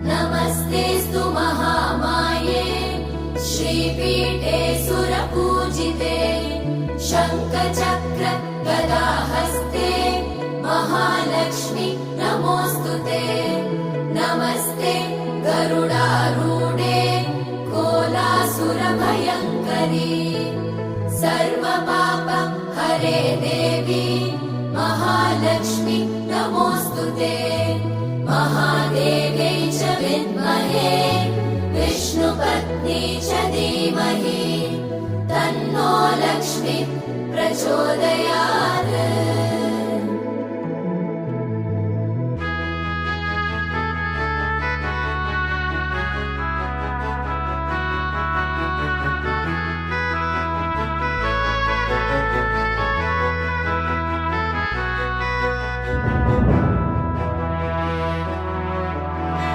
नमस्तेऽस्तु महामाये श्रीपीठे सुरपूजिते शङ्खचक्र गदाहस्ते महालक्ष्मी नमोऽस्तुते नमस्ते गरुडारूढे कोलासुरभयङ्करी सर्वपाप हरे देवी महालक्ष्मी नमोऽस्तुते महादेव्यै च विद्महे विष्णुपत्नी च धीमहि तन्नो लक्ष्मी प्रचोदयात्।